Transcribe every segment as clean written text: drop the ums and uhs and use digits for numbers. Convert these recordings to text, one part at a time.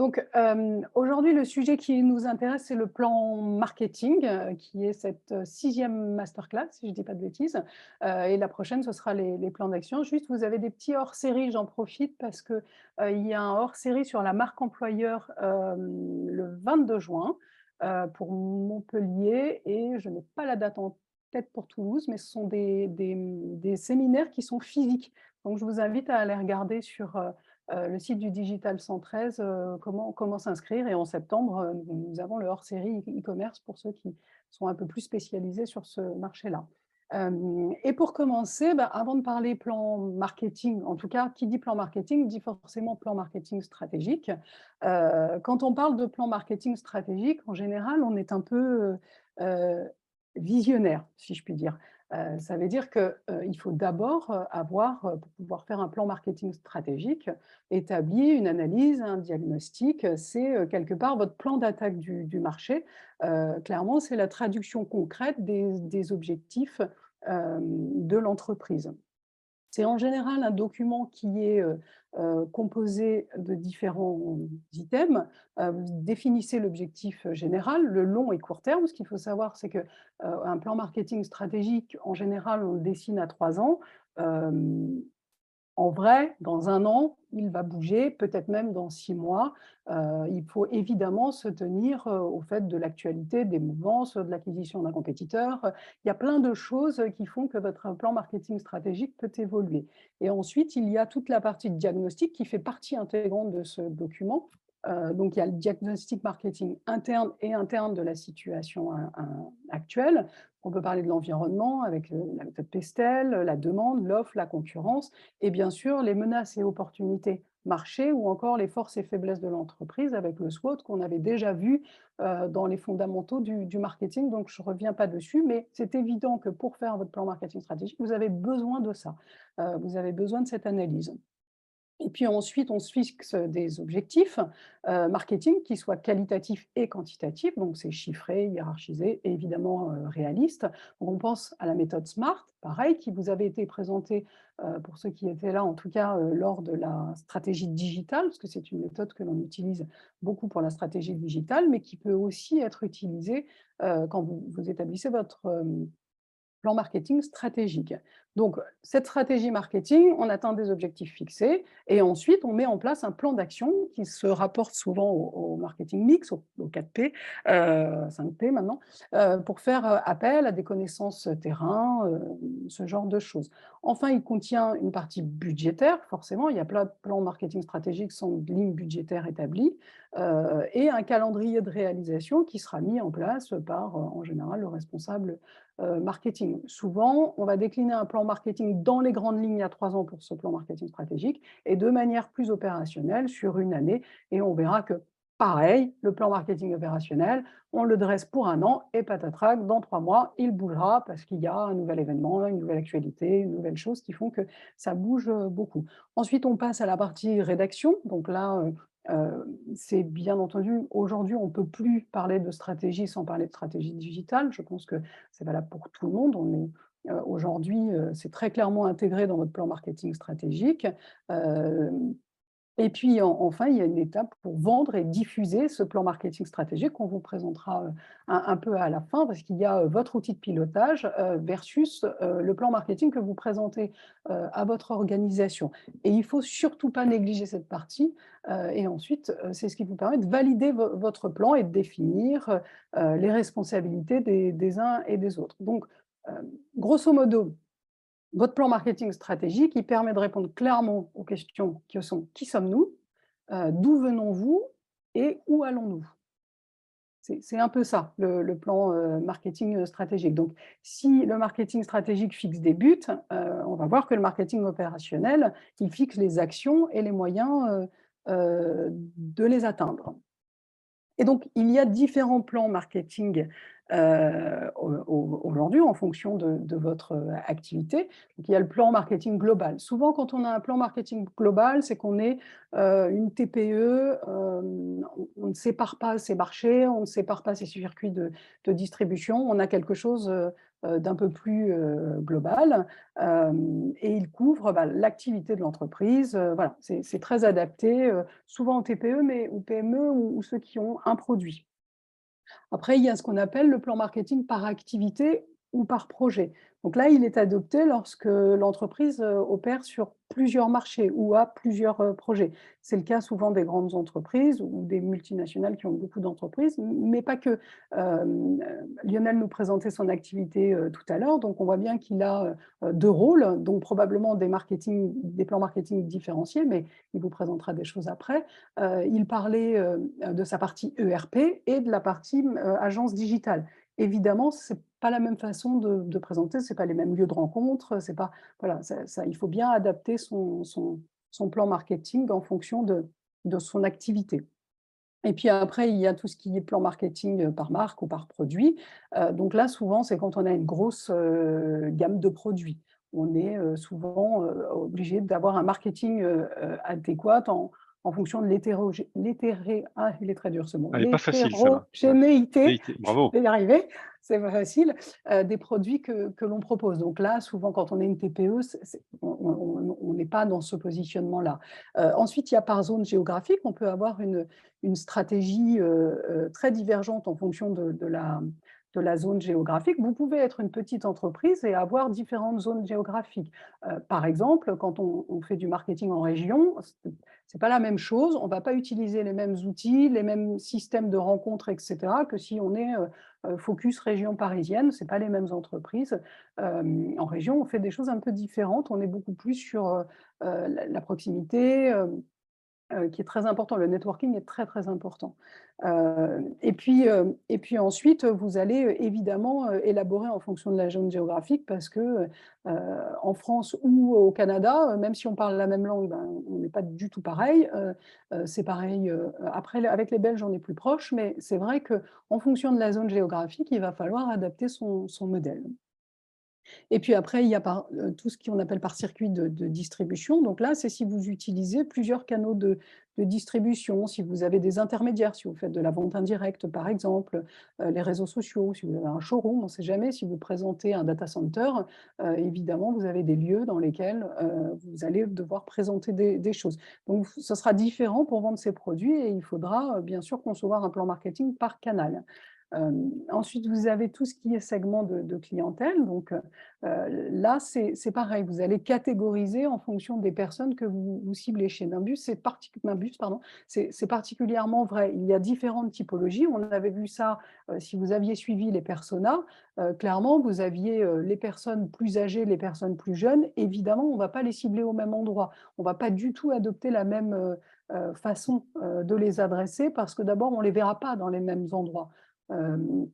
Donc, aujourd'hui, le sujet qui nous intéresse, c'est le plan marketing, qui est cette 6e masterclass, si je ne dis pas de bêtises. Et la prochaine, ce sera les plans d'action. Juste, vous avez des petits hors-série, j'en profite parce que, il y a un hors-série sur la marque employeur, le 22 juin, pour Montpellier et je n'ai pas la date en tête pour Toulouse, mais ce sont des séminaires qui sont physiques. Donc je vous invite à aller regarder sur, le site du Digital 113, comment s'inscrire et en septembre, nous avons le hors-série e-commerce pour ceux qui sont un peu plus spécialisés sur ce marché-là. Et pour commencer, avant de parler plan marketing, en tout cas, qui dit plan marketing dit forcément plan marketing stratégique. Quand on parle de plan marketing stratégique, en général, on est un peu visionnaire, si je puis dire. Ça veut dire qu'il faut d'abord avoir, pour pouvoir faire un plan marketing stratégique, établi une analyse, un diagnostic. C'est quelque part votre plan d'attaque du marché. Clairement, c'est la traduction concrète des objectifs de l'entreprise. C'est en général un document qui est composé de différents items. Vous définissez l'objectif général, le long et court terme. Ce qu'il faut savoir, c'est qu'un plan marketing stratégique, en général, on le dessine à 3 ans. Euh, En vrai, dans 1 an, il va bouger, peut-être même dans 6 mois. Il faut évidemment se tenir au fait de l'actualité, des mouvances, de l'acquisition d'un compétiteur. Il y a plein de choses qui font que votre plan marketing stratégique peut évoluer. Et ensuite, il y a toute la partie de diagnostic qui fait partie intégrante de ce document. Donc, il y a le diagnostic marketing interne et interne de la situation actuelle. On peut parler de l'environnement avec la méthode Pestel, la demande, l'offre, la concurrence et bien sûr les menaces et opportunités marché ou encore les forces et faiblesses de l'entreprise avec le SWOT qu'on avait déjà vu dans les fondamentaux du marketing. Donc, je ne reviens pas dessus, mais c'est évident que pour faire votre plan marketing stratégique, vous avez besoin de ça. Vous avez besoin de cette analyse. Et puis ensuite, on se fixe des objectifs marketing qui soient qualitatifs et quantitatifs, donc c'est chiffré, hiérarchisé et évidemment réaliste. Donc on pense à la méthode SMART, pareil, qui vous avait été présentée pour ceux qui étaient là, en tout cas lors de la stratégie digitale, parce que c'est une méthode que l'on utilise beaucoup pour la stratégie digitale, mais qui peut aussi être utilisée quand vous établissez votre plan marketing stratégique. Donc, cette stratégie marketing, on atteint des objectifs fixés et ensuite, on met en place un plan d'action qui se rapporte souvent au marketing mix, au 4P, 5P maintenant, pour faire appel à des connaissances terrain, ce genre de choses. Enfin, il contient une partie budgétaire, forcément, il y a plein de plans marketing stratégiques sans ligne budgétaire établie, et un calendrier de réalisation qui sera mis en place par, en général, le responsable marketing. Souvent, on va décliner un plan marketing dans les grandes lignes à 3 ans pour ce plan marketing stratégique et de manière plus opérationnelle sur une année. Et on verra que, pareil, le plan marketing opérationnel, on le dresse pour 1 an et patatrac, dans 3 mois, il bougera parce qu'il y a un nouvel événement, une nouvelle actualité, une nouvelle chose qui font que ça bouge beaucoup. Ensuite, on passe à la partie rédaction. Donc là, c'est bien entendu, aujourd'hui, on ne peut plus parler de stratégie sans parler de stratégie digitale. Je pense que c'est valable pour tout le monde. On est, aujourd'hui, c'est très clairement intégré dans votre plan marketing stratégique. Et puis enfin, il y a une étape pour vendre et diffuser ce plan marketing stratégique qu'on vous présentera un peu à la fin, parce qu'il y a votre outil de pilotage versus le plan marketing que vous présentez à votre organisation. Et il ne faut surtout pas négliger cette partie. Et ensuite, c'est ce qui vous permet de valider votre plan et de définir les responsabilités des uns et des autres. Donc, grosso modo, votre plan marketing stratégique, il permet de répondre clairement aux questions qui sont: qui sommes-nous? D'où venons-vous? Et où allons-nous? C'est un peu ça, le plan marketing stratégique. Donc, si le marketing stratégique fixe des buts, on va voir que le marketing opérationnel, il fixe les actions et les moyens de les atteindre. Et donc, il y a différents plans marketing aujourd'hui en fonction de votre activité. Donc, il y a le plan marketing global. Souvent, quand on a un plan marketing global, c'est qu'on est une TPE, on ne sépare pas ses marchés, on ne sépare pas ses circuits de distribution. On a quelque chose d'un peu plus, global, et il couvre, bah, l'activité de l'entreprise, voilà, c'est très adapté, souvent aux TPE mais ou PME ou ceux qui ont un produit. Après, il y a ce qu'on appelle le plan marketing par activité ou par projet. Donc là, il est adopté lorsque l'entreprise, opère sur plusieurs marchés ou a plusieurs, projets. C'est le cas souvent des grandes entreprises ou des multinationales qui ont beaucoup d'entreprises, mais pas que. Lionel nous présentait son activité, tout à l'heure, donc on voit bien qu'il a, 2 rôles, donc probablement des plans marketing différenciés, mais il vous présentera des choses après. Il parlait, de sa partie ERP et de la partie, agence digitale. Évidemment, c'est pas la même façon de présenter, c'est pas les mêmes lieux de rencontre, c'est pas voilà, ça il faut bien adapter son plan marketing en fonction de son activité. Et puis après, il y a tout ce qui est plan marketing, par marque ou par produit. Donc là, souvent, c'est quand on a une grosse, gamme de produits. On est, souvent, obligé d'avoir un marketing, adéquat en fonction de il est très dur ce mot, Elle est pas facile celle-là. Ouais. l'hétérogénéité, DIT, je bravo. vais y arriver, c'est pas facile, des produits que l'on propose. Donc là, souvent, quand on est une TPE, c'est on n'est pas dans ce positionnement-là. Ensuite, il y a par zone géographique, on peut avoir une stratégie, très divergente en fonction de la zone géographique. Vous pouvez être une petite entreprise et avoir différentes zones géographiques. Par exemple, quand on fait du marketing en région, c'est pas la même chose. On va pas utiliser les mêmes outils, les mêmes systèmes de rencontres et cetera, que si on est, focus région parisienne. C'est pas les mêmes entreprises. En région, on fait des choses un peu différentes. On est beaucoup plus sur, la proximité, qui est très important. Le networking est très, très important. Et puis ensuite, vous allez, évidemment, élaborer en fonction de la zone géographique parce que, en France ou au Canada, même si on parle la même langue, ben, on n'est pas du tout pareil. C'est pareil, après avec les Belges, on est plus proche, mais c'est vrai qu'en fonction de la zone géographique, il va falloir adapter son modèle. Et puis après, il y a tout ce qu'on appelle par circuit de distribution. Donc là, c'est si vous utilisez plusieurs canaux de distribution, si vous avez des intermédiaires, si vous faites de la vente indirecte, par exemple, les réseaux sociaux, si vous avez un showroom, on ne sait jamais, si vous présentez un data center, évidemment, vous avez des lieux dans lesquels vous allez devoir présenter des choses. Donc, ce sera différent pour vendre ces produits et il faudra bien sûr concevoir un plan marketing par canal. Ensuite, vous avez tout ce qui est segment de clientèle. Donc, là, c'est pareil, vous allez catégoriser en fonction des personnes que vous ciblez. Chez Nimbus, pardon, c'est particulièrement vrai. Il y a différentes typologies. On avait vu ça, si vous aviez suivi les personas, clairement, vous aviez, les personnes plus âgées, les personnes plus jeunes. Évidemment, on ne va pas les cibler au même endroit. On ne va pas du tout adopter la même, façon, de les adresser parce que d'abord, on ne les verra pas dans les mêmes endroits. Hem,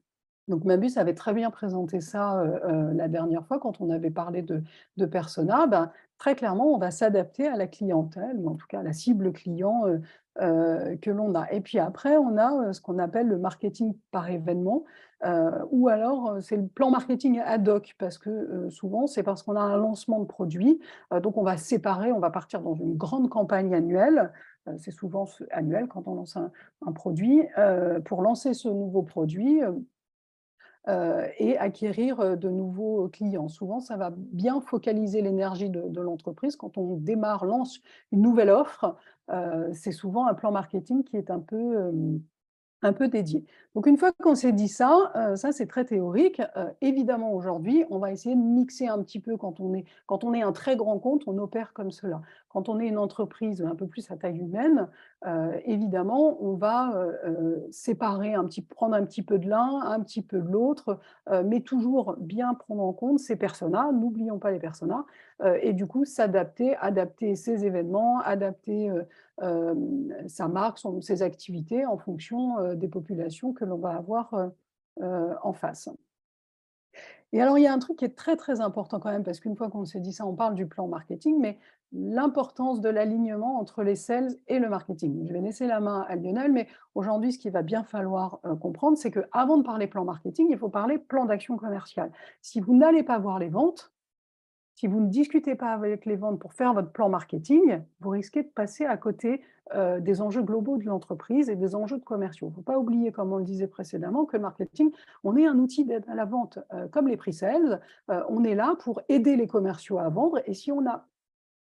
donc Mabus avait très bien présenté ça, la dernière fois quand on avait parlé de persona. Ben, très clairement, on va s'adapter à la clientèle ou en tout cas à la cible client, que l'on a. Et puis après, on a, ce qu'on appelle le marketing par événement, ou alors, c'est le plan marketing ad hoc parce que, souvent, c'est parce qu'on a un lancement de produit, donc on va séparer, on va partir dans une grande campagne annuelle, c'est souvent annuel quand on lance un produit, pour lancer ce nouveau produit, et acquérir, de nouveaux clients. Souvent, ça va bien focaliser l'énergie de l'entreprise. Quand on démarre, lance une nouvelle offre, c'est souvent un plan marketing qui est un peu dédié. Donc une fois qu'on s'est dit ça, ça c'est très théorique. Évidemment aujourd'hui, on va essayer de mixer un petit peu quand on est un très grand compte, on opère comme cela. Quand on est une entreprise un peu plus à taille humaine, évidemment, on va, séparer prendre un petit peu de l'un, un petit peu de l'autre, mais toujours bien prendre en compte ces personas, n'oublions pas les personas, et du coup s'adapter, adapter ses événements, adapter, sa marque, ses activités en fonction, des populations que l'on va avoir, en face. Et alors, il y a un truc qui est très, très important quand même, parce qu'une fois qu'on s'est dit ça, on parle du plan marketing, mais l'importance de l'alignement entre les sales et le marketing. Je vais laisser la main à Lionel, mais aujourd'hui, ce qu'il va bien falloir, comprendre, c'est qu'avant de parler plan marketing, il faut parler plan d'action commerciale. Si vous n'allez pas voir les ventes, Si vous ne discutez pas avec les ventes pour faire votre plan marketing, vous risquez de passer à côté, des enjeux globaux de l'entreprise et des enjeux de commerciaux. Il ne faut pas oublier, comme on le disait précédemment, que le marketing, on est un outil d'aide à la vente, comme les pre-sales, on est là pour aider les commerciaux à vendre et si on n'a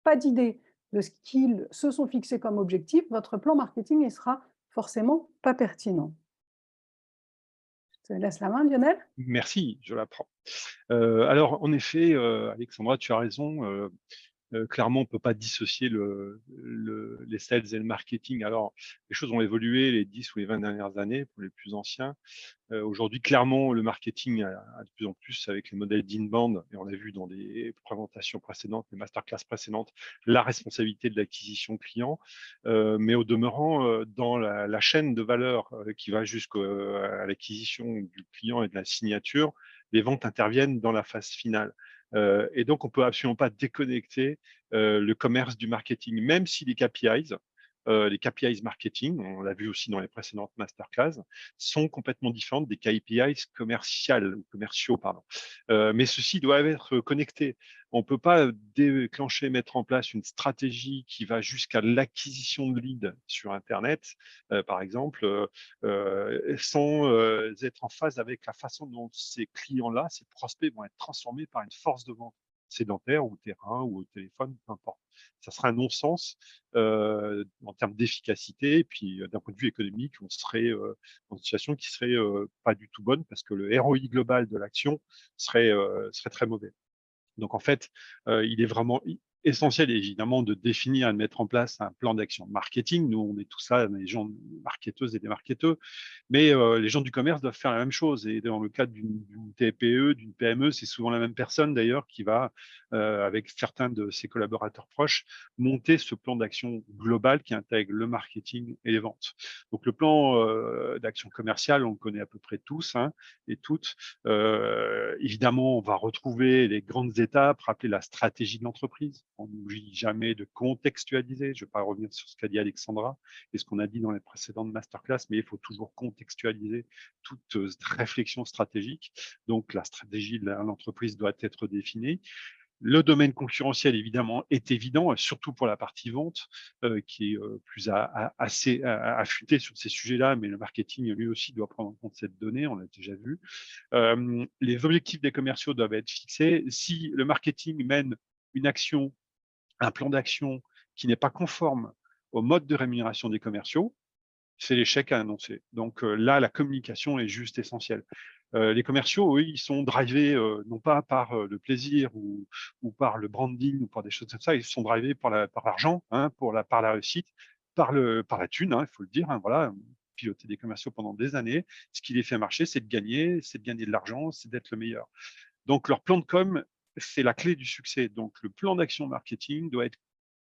pas d'idée de ce qu'ils se sont fixés comme objectif, votre plan marketing, il sera forcément pas pertinent. Je te laisse la main, Lionel. Merci, je l'apprends. Alors en effet, Alexandra, tu as raison, clairement, on peut pas dissocier les sales et le marketing. Alors, les choses ont évolué les 10 ou les 20 dernières années pour les plus anciens. Aujourd'hui, clairement, le marketing a de plus en plus avec les modèles d'inbound, et on l'a vu dans des présentations précédentes, les masterclass précédentes, la responsabilité de l'acquisition client. Mais au demeurant, dans la chaîne de valeur qui va jusqu'à l'acquisition du client et de la signature, les ventes interviennent dans la phase finale. Et donc, on peut absolument pas déconnecter le commerce du marketing, même si les KPIs marketing, on l'a vu aussi dans les précédentes masterclass, sont complètement différentes des KPIs commerciales ou commerciaux, pardon. Mais ceux-ci doivent être connectés. On ne peut pas déclencher, mettre en place une stratégie qui va jusqu'à l'acquisition de leads sur Internet, par exemple, sans être en phase avec la façon dont ces clients-là, ces prospects vont être transformés par une force de vente sédentaire ou terrain ou au téléphone, peu importe. Ça serait un non-sens en termes d'efficacité. Et puis, d'un point de vue économique, on serait dans une situation qui serait pas du tout bonne parce que le ROI global de l'action serait très mauvais. Donc, en fait, il est vraiment essentiel, évidemment, de définir et de mettre en place un plan d'action marketing. Nous, on est tous là, des gens marketeuses et des marketeurs, mais les gens du commerce doivent faire la même chose. Et dans le cadre d'une TPE, d'une PME, c'est souvent la même personne, d'ailleurs, qui va, avec certains de ses collaborateurs proches, monter ce plan d'action global qui intègre le marketing et les ventes. Donc, le plan d'action commerciale, on le connaît à peu près tous hein, et toutes. Évidemment, on va retrouver les grandes étapes, rappeler la stratégie de l'entreprise. On n'oublie jamais de contextualiser. Je ne vais pas revenir sur ce qu'a dit Alexandra et ce qu'on a dit dans les précédentes masterclass, mais il faut toujours contextualiser toute réflexion stratégique. Donc, la stratégie de l'entreprise doit être définie. Le domaine concurrentiel, évidemment, est évident, surtout pour la partie vente, qui est plus assez affûtée sur ces sujets-là, mais le marketing, lui aussi, doit prendre en compte cette donnée, on l'a déjà vu. Les objectifs des commerciaux doivent être fixés. Si le marketing mène une action, un plan d'action qui n'est pas conforme au mode de rémunération des commerciaux, c'est l'échec à annoncer. Donc là, la communication est juste essentielle. Les commerciaux, eux, ils sont drivés non pas par le plaisir ou par le branding ou par des choses comme ça, ils sont drivés par l'argent, hein, par la réussite, par la thune, hein, il faut le dire. Hein, voilà, piloter des commerciaux pendant des années, ce qui les fait marcher, c'est de gagner de l'argent, c'est d'être le meilleur. Donc leur plan de com, c'est la clé du succès. Donc le plan d'action marketing doit être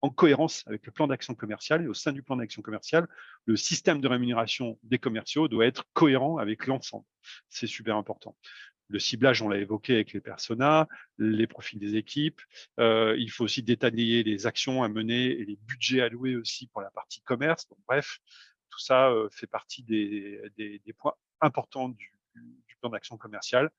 en cohérence avec le plan d'action commercial. Et au sein du plan d'action commercial, le système de rémunération des commerciaux doit être cohérent avec l'ensemble. C'est super important. Le ciblage, on l'a évoqué avec les personas, les profils des équipes. Il faut aussi détailler les actions à mener et les budgets alloués aussi pour la partie commerce. Donc, bref, tout ça fait partie des points importants du plan d'action commercial.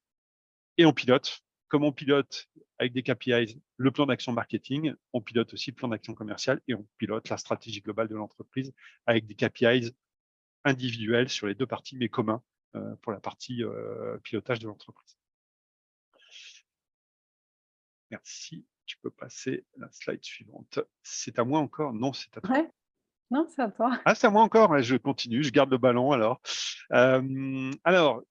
Et on pilote. Comme on pilote avec des KPIs le plan d'action marketing, on pilote aussi le plan d'action commercial et on pilote la stratégie globale de l'entreprise avec des KPIs individuels sur les deux parties, mais communs pour la partie pilotage de l'entreprise. Merci. Tu peux passer la slide suivante. C'est à moi encore? Non, c'est à toi. Ouais, non, c'est à toi. Ah, c'est à moi encore? Je continue, je garde le ballon alors. Alors,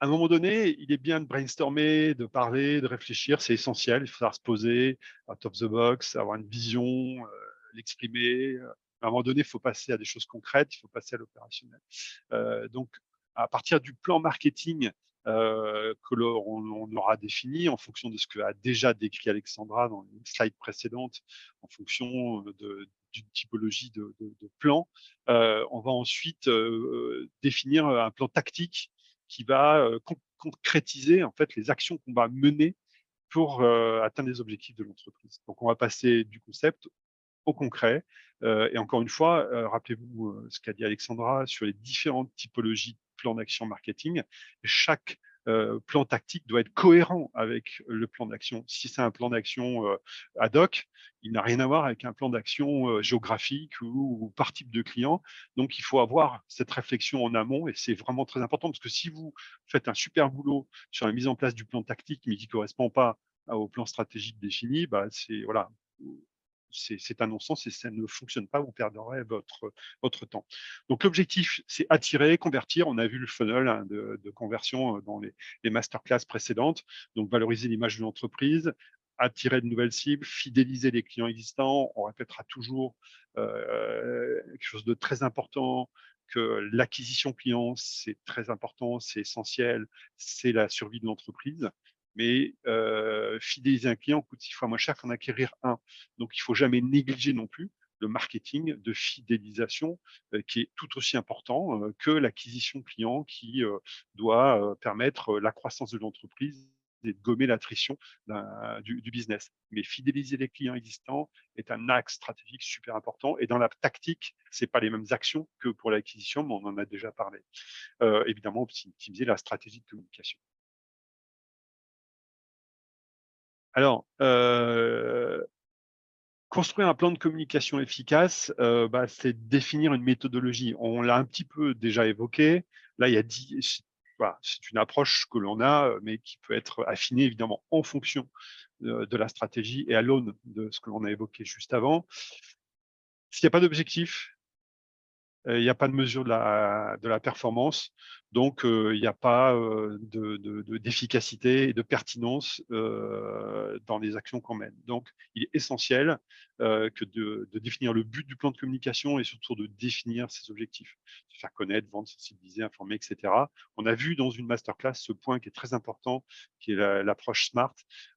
à un moment donné, il est bien de brainstormer, de parler, de réfléchir, c'est essentiel. Il faut savoir se poser, out of the box, avoir une vision, l'exprimer. À un moment donné, il faut passer à des choses concrètes, il faut passer à l'opérationnel. Donc, à partir du plan marketing que l'on aura défini en fonction de ce que a déjà décrit Alexandra dans les slides précédentes, en fonction d'une typologie de plan, on va ensuite définir un plan tactique qui va concrétiser en fait les actions qu'on va mener pour atteindre les objectifs de l'entreprise. Donc, on va passer du concept au concret. Et encore une fois, rappelez-vous ce qu'a dit Alexandra sur les différentes typologies de plans d'action marketing. Chaque plan tactique doit être cohérent avec le plan d'action. Si c'est un plan d'action ad hoc, il n'a rien à voir avec un plan d'action géographique ou par type de client. Donc, il faut avoir cette réflexion en amont et c'est vraiment très important parce que si vous faites un super boulot sur la mise en place du plan tactique mais qui ne correspond pas au plan stratégique défini, bah, c'est voilà, c'est un non-sens et ça ne fonctionne pas, vous perdrez votre temps. Donc l'objectif, c'est attirer, convertir. On a vu le funnel hein, de conversion dans les masterclass précédentes. Donc valoriser l'image de l'entreprise, attirer de nouvelles cibles, fidéliser les clients existants. On répétera toujours quelque chose de très important, que l'acquisition client, c'est très important, c'est essentiel, c'est la survie de l'entreprise. Mais fidéliser un client coûte 6 fois moins cher qu'en acquérir un. Donc, il ne faut jamais négliger non plus le marketing de fidélisation qui est tout aussi important que l'acquisition client qui doit permettre la croissance de l'entreprise et de gommer l'attrition du business. Mais fidéliser les clients existants est un axe stratégique super important. Et dans la tactique, ce n'est pas les mêmes actions que pour l'acquisition, mais on en a déjà parlé. Évidemment, optimiser la stratégie de communication. Alors, construire un plan de communication efficace, bah, c'est définir une méthodologie. On l'a un petit peu déjà évoqué. Là, il y a voilà, c'est une approche que l'on a, mais qui peut être affinée évidemment en fonction de la stratégie et à l'aune de ce que l'on a évoqué juste avant. S'il n'y a pas d'objectif, il n'y a pas de mesure de la performance, donc il n'y a pas d'efficacité et de pertinence dans les actions qu'on mène. Donc, il est essentiel que de définir le but du plan de communication et surtout de définir ses objectifs. Se faire connaître, vendre, sensibiliser, informer, etc. On a vu dans une masterclass ce point qui est très important, qui est l'approche SMART.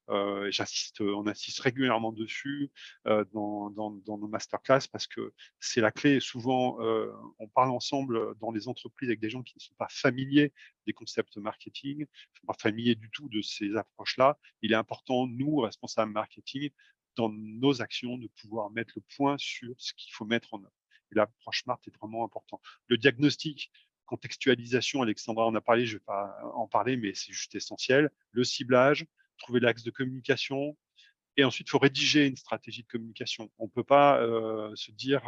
On insiste régulièrement dessus dans nos masterclass parce que c'est la clé. Souvent, on parle ensemble dans les entreprises avec des gens qui ne sont pas familiers des concepts marketing, ne sont pas familiers du tout de ces approches-là. Il est important, nous, responsables marketing, dans nos actions, de pouvoir mettre le point sur ce qu'il faut mettre en œuvre. Et l'approche SMART est vraiment important. Le diagnostic, contextualisation, Alexandra en a parlé, je ne vais pas en parler, mais c'est juste essentiel. Le ciblage, trouver l'axe de communication, et ensuite, il faut rédiger une stratégie de communication. On ne peut pas se dire,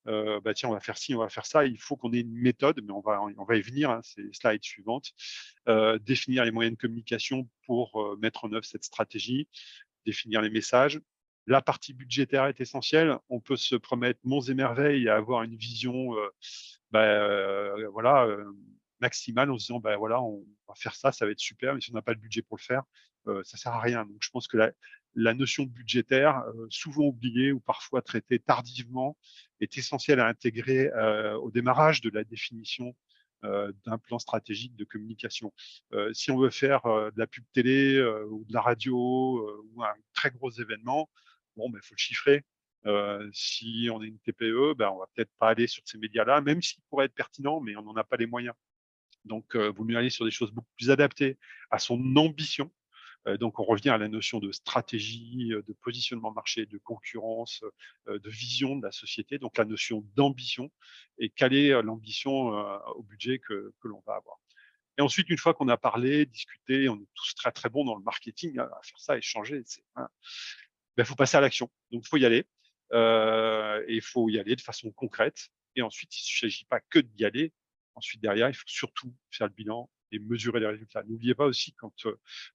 bah, tiens, on va faire ci, on va faire ça. Il faut qu'on ait une méthode, mais on va y venir, hein, c'est les slides suivantes. Définir les moyens de communication pour mettre en œuvre cette stratégie, définir les messages. La partie budgétaire est essentielle. On peut se promettre monts et merveilles et avoir une vision voilà, maximale en se disant, bah, voilà, on va faire ça, ça va être super, mais si on n'a pas le budget pour le faire, ça sert à rien. Donc, je pense que la notion budgétaire, souvent oubliée ou parfois traitée tardivement, est essentielle à intégrer au démarrage de la définition d'un plan stratégique de communication. Si on veut faire de la pub télé ou de la radio ou un très gros événement, bon, il faut le chiffrer. Si on est une TPE, ben, on va peut-être pas aller sur ces médias-là, même s'ils pourraient être pertinents, mais on n'en a pas les moyens. Donc, vaut mieux aller sur des choses beaucoup plus adaptées à son ambition. Donc, on revient à la notion de stratégie, de positionnement de marché, de concurrence, de vision de la société. Donc, la notion d'ambition et caler l'ambition au budget que l'on va avoir. Et ensuite, une fois qu'on a parlé, discuté, on est tous très très bons dans le marketing à faire ça, échanger. Il faut passer à l'action. Donc, il faut y aller. Et il faut y aller de façon concrète. Et ensuite, il ne s'agit pas que d'y aller. Ensuite, derrière, il faut surtout faire le bilan et mesurer les résultats. N'oubliez pas aussi, quand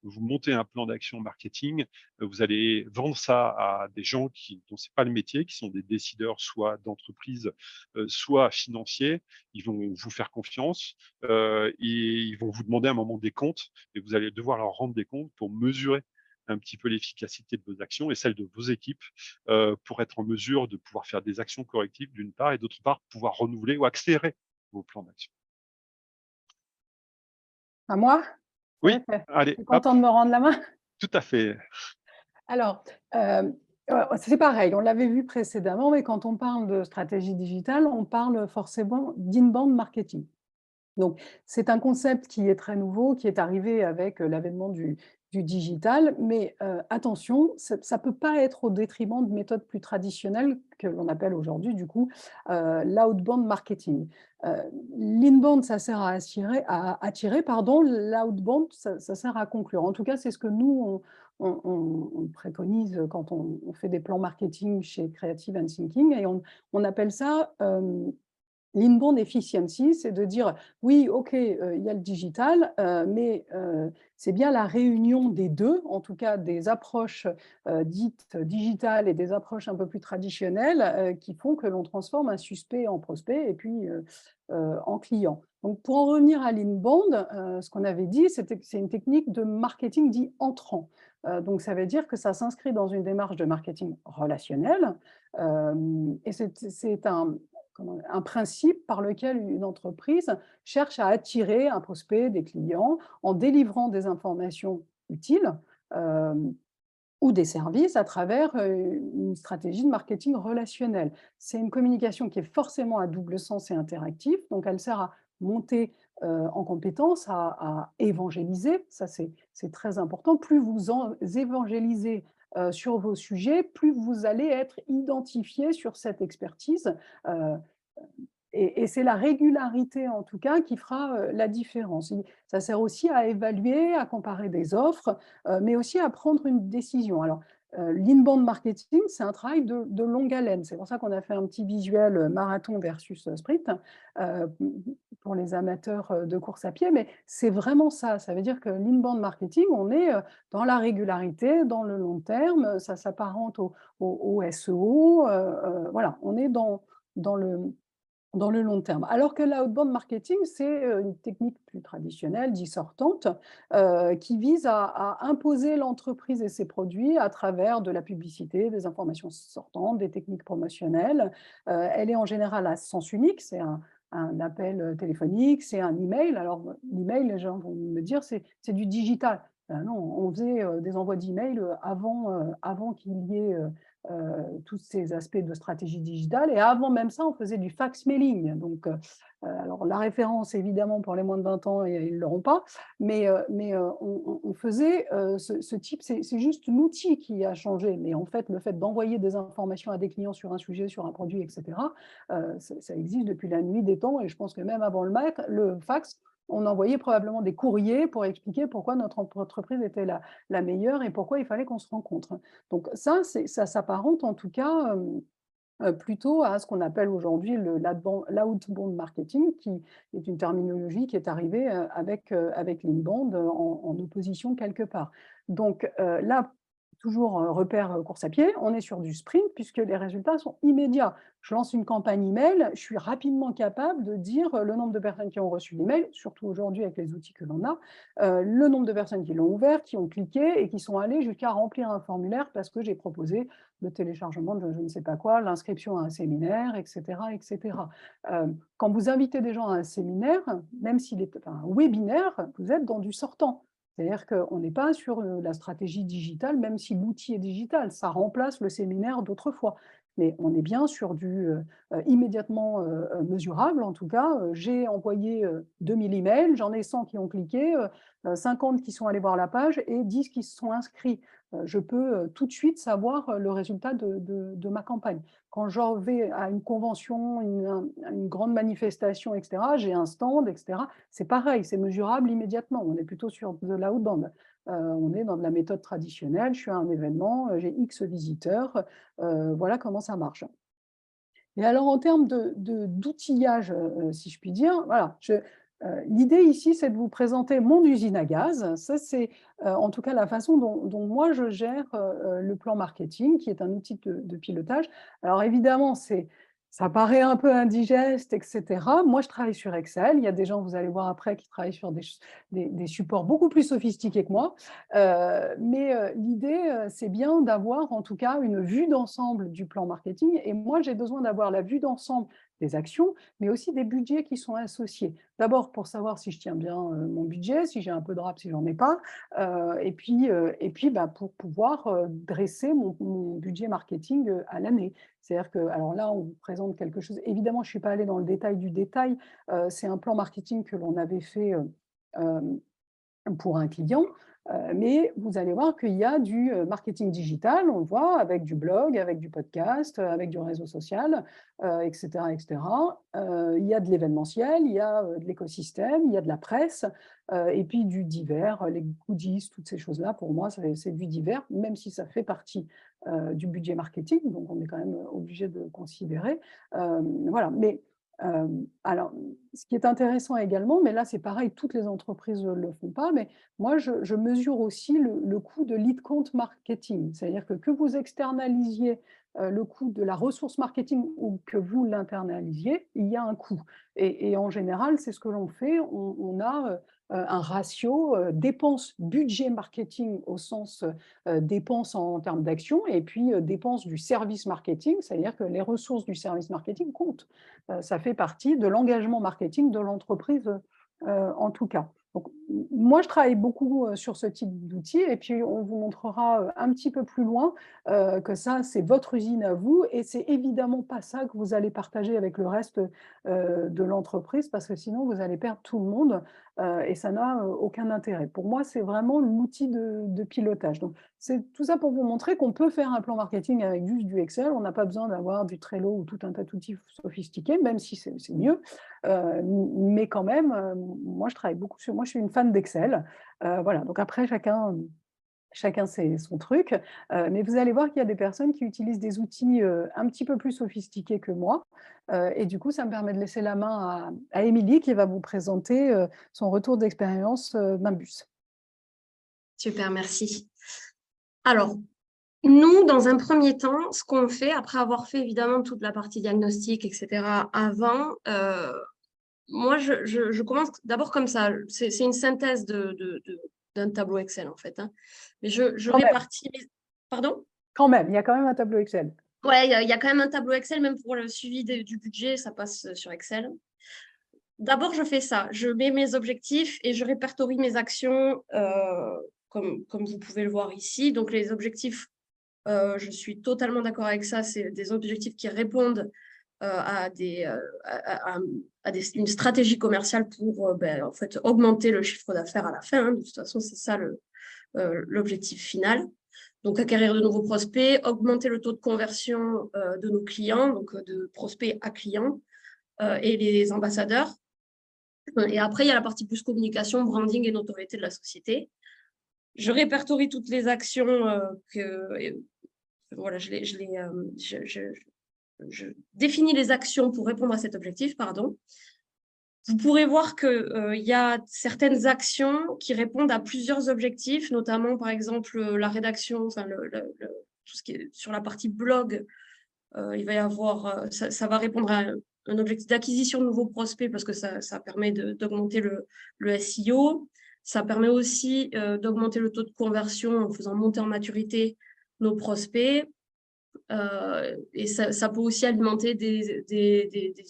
vous montez un plan d'action marketing, vous allez vendre ça à des gens dont ce n'est pas le métier, qui sont des décideurs soit d'entreprise, soit financiers. Ils vont vous faire confiance et ils vont vous demander à un moment des comptes et vous allez devoir leur rendre des comptes pour mesurer un petit peu l'efficacité de vos actions et celle de vos équipes pour être en mesure de pouvoir faire des actions correctives d'une part et d'autre part pouvoir renouveler ou accélérer vos plans d'action. À moi? Oui, Ouais, tu allez, es hop, content de me rendre la main? tout à fait. Alors, c'est pareil, on l'avait vu précédemment, mais quand on parle de stratégie digitale, on parle forcément d'inbound marketing. Donc, c'est un concept qui est très nouveau, qui est arrivé avec l'avènement du du digital, mais attention, ça ne peut pas être au détriment de méthodes plus traditionnelles que l'on appelle aujourd'hui du coup l'outbound marketing. Heu, L'inbound, ça sert à attirer, pardon, l'outbound, ça sert à conclure. En tout cas, c'est ce que nous on préconise quand on fait des plans marketing chez Creative and Thinking et on appelle ça, l'inbound efficiency, c'est de dire: «Oui, OK, il y a le digital, mais c'est bien la réunion des 2, en tout cas des approches, dites digitales et des approches un peu plus traditionnelles, qui font que l'on transforme un suspect en prospect et puis, en client». Donc pour en revenir à l'inbound, ce qu'on avait dit, c'était que c'est une technique de marketing dit entrant. Donc ça veut dire que ça s'inscrit dans une démarche de marketing relationnel, et c'est un principe par lequel une entreprise cherche à attirer un prospect, des clients, en délivrant des informations utiles ou des services à travers une stratégie de marketing relationnel. C'est une communication qui est forcément à double sens et interactive, donc elle sert à monter en compétences, à évangéliser, ça c'est très important. Plus vous évangélisez sur vos sujets, plus vous allez être identifié sur cette expertise. euh, et c'est la régularité, en tout cas, qui fera, la différence. Ça sert aussi à évaluer, à comparer des offres, mais aussi à prendre une décision. Alors, l'inbound marketing, c'est un travail de longue haleine. C'est pour ça qu'on a fait un petit visuel, marathon versus, sprint, heu, pour les amateurs, de course à pied, mais c'est vraiment ça. Ça veut dire que l'inbound marketing, on est, dans la régularité, dans le long terme, ça s'apparente au SEO, voilà, on est dans le dans le long terme. Alors que l'outbound marketing, c'est, une technique plus traditionnelle, dit sortante, qui vise à imposer l'entreprise et ses produits à travers de la publicité, des informations sortantes, des techniques promotionnelles. Elle est en général à sens unique, c'est un appel, téléphonique, c'est un email. Alors, l'email, les gens vont me dire: «C'est du digital». Non, on faisait, des envois d'emails, avant qu'il y ait, tous ces aspects de stratégie digitale et avant même ça, on faisait du fax mailing. Donc, alors la référence évidemment pour les moins de 20 ans, ils ne l'auront pas, mais on faisait, ce type c'est juste l'outil qui a changé, mais en fait, le fait d'envoyer des informations à des clients sur un sujet, sur un produit et cetera, ça existe depuis la nuit des temps et je pense que même avant le fax, on envoyait probablement des courriers pour expliquer pourquoi notre entreprise était la meilleure et pourquoi il fallait qu'on se rencontre. Donc ça s'apparente en tout cas, plutôt à ce qu'on appelle aujourd'hui l'outbound marketing, qui est une terminologie qui est arrivée, avec l'inbound, en opposition quelque part. Donc, là, toujours, repère, course à pied, on est sur du sprint puisque les résultats sont immédiats. Je lance une campagne email, je suis rapidement capable de dire, le nombre de personnes qui ont reçu l'email, surtout aujourd'hui avec les outils que l'on a, le nombre de personnes qui l'ont ouvert, qui ont cliqué et qui sont allées jusqu'à remplir un formulaire parce que j'ai proposé le téléchargement de je ne sais pas quoi, l'inscription à un séminaire, et cetera, et cetera. Quand vous invitez des gens à un séminaire, même s'il est enfin, un webinaire, vous êtes dans du sortant. C'est-à-dire qu'on n'est pas sur, la stratégie digitale, même si l'outil est digital, ça remplace le séminaire d'autrefois. Mais on est bien sur du, immédiatement, mesurable en tout cas, j'ai envoyé, 2 000 emails, j'en ai 100 qui ont cliqué, 50 qui sont allés voir la page et 10 qui se sont inscrits. Je peux, tout de suite savoir, le résultat de ma campagne. Quand j'en vais à une convention, une grande manifestation et cetera, j'ai un stand et cetera. C'est pareil, c'est mesurable immédiatement. On est plutôt sur de l'outbound. On est dans de la méthode traditionnelle. Je suis à un événement, j'ai X visiteurs, voilà comment ça marche. Et alors en termes d'outillage, si je puis dire, voilà, l'idée ici, c'est de vous présenter mon usine à gaz. Ça, c'est, en tout cas la façon dont moi je gère, le plan marketing, qui est un outil de pilotage. Alors évidemment, ça paraît un peu indigeste et cetera. Moi, je travaille sur Excel. Il y a des gens, vous allez voir après, qui travaillent sur des supports beaucoup plus sophistiqués que moi. Mais l'idée, c'est bien d'avoir en tout cas une vue d'ensemble du plan marketing et moi, j'ai besoin d'avoir la vue d'ensemble des actions, mais aussi des budgets qui sont associés. D'abord pour savoir si je tiens bien, mon budget, si j'ai un peu de rap, si j'en ai pas, et puis, bah, pour pouvoir, dresser mon budget marketing, à l'année. C'est-à-dire que alors là, on vous présente quelque chose évidemment, je ne suis pas allée dans le détail du détail, c'est un plan marketing que l'on avait fait, hem pour un client. Mais vous allez voir qu'il y a du marketing digital, on le voit, avec du blog, avec du podcast, avec du réseau social, etc., etc. Il y a de l'événementiel, il y a de l'écosystème, il y a de la presse, et puis du divers, les goodies, toutes ces choses-là, pour moi, c'est du divers, même si ça fait partie du budget marketing, donc on est quand même obligé de le considérer. Voilà, mais alors, ce qui est intéressant également, mais là c'est pareil, toutes les entreprises ne le font pas, mais moi je mesure aussi le coût de lead count marketing. C'est-à-dire que vous externalisiez le coût de la ressource marketing ou que vous l'internalisiez, il y a un coût. Et en général, c'est ce que l'on fait. On a un ratio dépenses budget marketing au sens dépenses en termes d'action et puis dépenses du service marketing, c'est-à-dire que les ressources du service marketing comptent. Ça fait partie de l'engagement marketing de l'entreprise en tout cas. Donc, moi, je travaille beaucoup sur ce type d'outils et puis on vous montrera un petit peu plus loin que ça, c'est votre usine à vous et c'est évidemment pas ça que vous allez partager avec le reste de l'entreprise parce que sinon, vous allez perdre tout le monde et ça n'a aucun intérêt. Pour moi, c'est vraiment l'outil de pilotage. Donc, c'est tout ça pour vous montrer qu'on peut faire un plan marketing avec juste du Excel. On n'a pas besoin d'avoir du Trello ou tout un tas d'outils sophistiqués, même si c'est mieux. Mais quand même, moi, je travaille beaucoup sur. Moi, je suis une fan d'Excel. Voilà. Donc après, chacun son truc. Mais vous allez voir qu'il y a des personnes qui utilisent des outils un petit peu plus sophistiqués que moi. Et du coup, ça me permet de laisser la main à Émilie qui va vous présenter son retour d'expérience Nimbus. Super, merci. Alors, nous, dans un premier temps, ce qu'on fait, après avoir fait évidemment toute la partie diagnostic, etc., avant, moi, je commence d'abord comme ça. C'est une synthèse d'un tableau Excel, en fait. Hein. Mais je Quand même, répartis mes... Pardon? quand même, il y a quand même un tableau Excel. Ouais, il y a quand même un tableau Excel, même pour le suivi du budget, ça passe sur Excel. D'abord, je fais ça. Je mets mes objectifs et je répertorie mes actions comme vous pouvez le voir ici. Donc, les objectifs, je suis totalement d'accord avec ça. C'est des objectifs qui répondent à une stratégie commerciale pour en fait, augmenter le chiffre d'affaires à la fin. Hein. De toute façon, c'est ça l'objectif final. Donc, acquérir de nouveaux prospects, augmenter le taux de conversion de nos clients, donc de prospects à clients et les ambassadeurs. Et après, il y a la partie plus communication, branding et notoriété de la société. Je répertorie toutes les actions voilà, je définis les actions pour répondre à cet objectif, pardon. Vous pourrez voir qu'il y a certaines actions qui répondent à plusieurs objectifs, notamment, par exemple, la rédaction, enfin, tout ce qui est sur la partie blog. Il va y avoir, ça va répondre à un objectif d'acquisition de nouveaux prospects parce que ça permet d'augmenter le SEO. Ça permet aussi d'augmenter le taux de conversion en faisant monter en maturité nos prospects. Et ça peut aussi alimenter des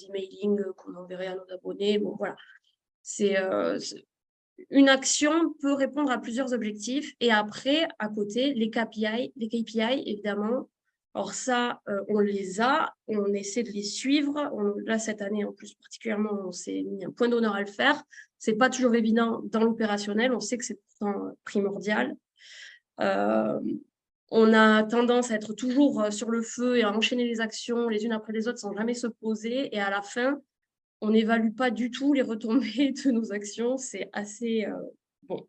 emailings qu'on enverrait à nos abonnés. Bon, voilà. Une action peut répondre à plusieurs objectifs. Et après, à côté, les KPI, évidemment. Alors ça, on les a, on essaie de les suivre. Là, cette année, en plus, particulièrement, on s'est mis un point d'honneur à le faire. Ce n'est pas toujours évident dans l'opérationnel. On sait que c'est pourtant primordial. On a tendance à être toujours sur le feu et à enchaîner les actions les unes après les autres sans jamais se poser. Et à la fin, on n'évalue pas du tout les retombées de nos actions. C'est assez... bon.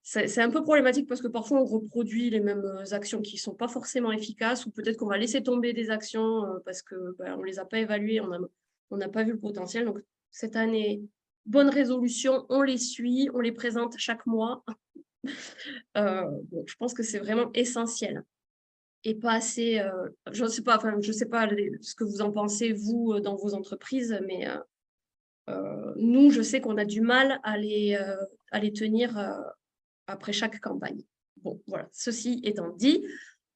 C'est un peu problématique parce que parfois, on reproduit les mêmes actions qui ne sont pas forcément efficaces ou peut-être qu'on va laisser tomber des actions parce qu'on ne les a pas évaluées, on n'a pas vu le potentiel. Donc, cette année, bonne résolution, on les suit, on les présente chaque mois. Bon, je pense que c'est vraiment essentiel et pas assez. Je ne sais pas, ce que vous en pensez, vous, dans vos entreprises, mais nous, je sais qu'on a du mal à les tenir après chaque campagne. Bon, voilà, ceci étant dit.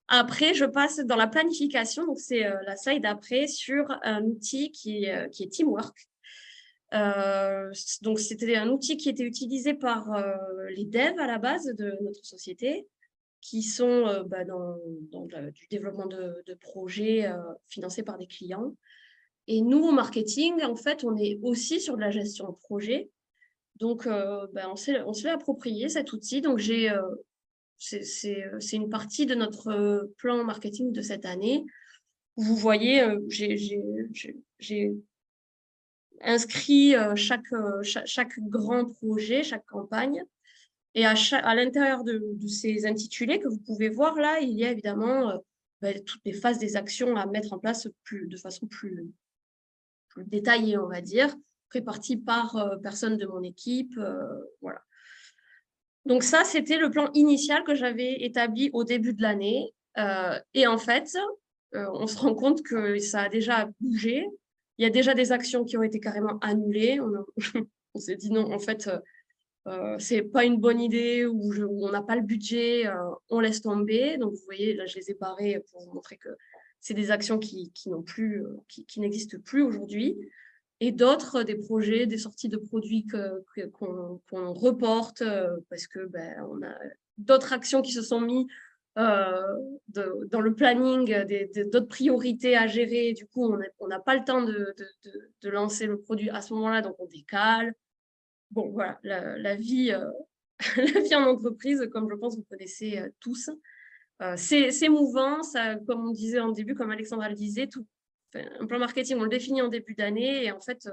Après, je passe dans la planification. Donc, c'est la slide après sur un outil qui est Teamwork. Donc, c'était un outil qui était utilisé par les devs à la base de notre société, qui sont dans du développement de projets financés par des clients. Et nous, au marketing, en fait, on est aussi sur de la gestion de projet. Donc, on se l'est approprié, cet outil. Donc, c'est une partie de notre plan marketing de cette année. Vous voyez, j'ai inscrit chaque grand projet, chaque campagne. Et à l'intérieur de ces intitulés que vous pouvez voir là, il y a évidemment toutes les phases des actions à mettre en place de façon plus détaillée, on va dire, réparties par personne de mon équipe. Voilà. Donc ça, c'était le plan initial que j'avais établi au début de l'année. Et en fait, on se rend compte que ça a déjà bougé. Il y a déjà des actions qui ont été carrément annulées. On s'est dit non, en fait, c'est pas une bonne idée ou on n'a pas le budget, on laisse tomber. Donc, vous voyez, là, je les ai barrés pour vous montrer que c'est des actions qui n'existent plus aujourd'hui. Et d'autres, des projets, des sorties de produits qu'on reporte parce que on a d'autres actions qui se sont mises dans le planning, d'autres priorités à gérer. Du coup, on n'a pas le temps de lancer le produit à ce moment-là, donc on décale. Bon, voilà, la vie, la vie en entreprise, comme je pense que vous connaissez tous, c'est mouvant. Ça, comme on disait en début, comme Alexandra le disait, un plan marketing, on le définit en début d'année et en fait,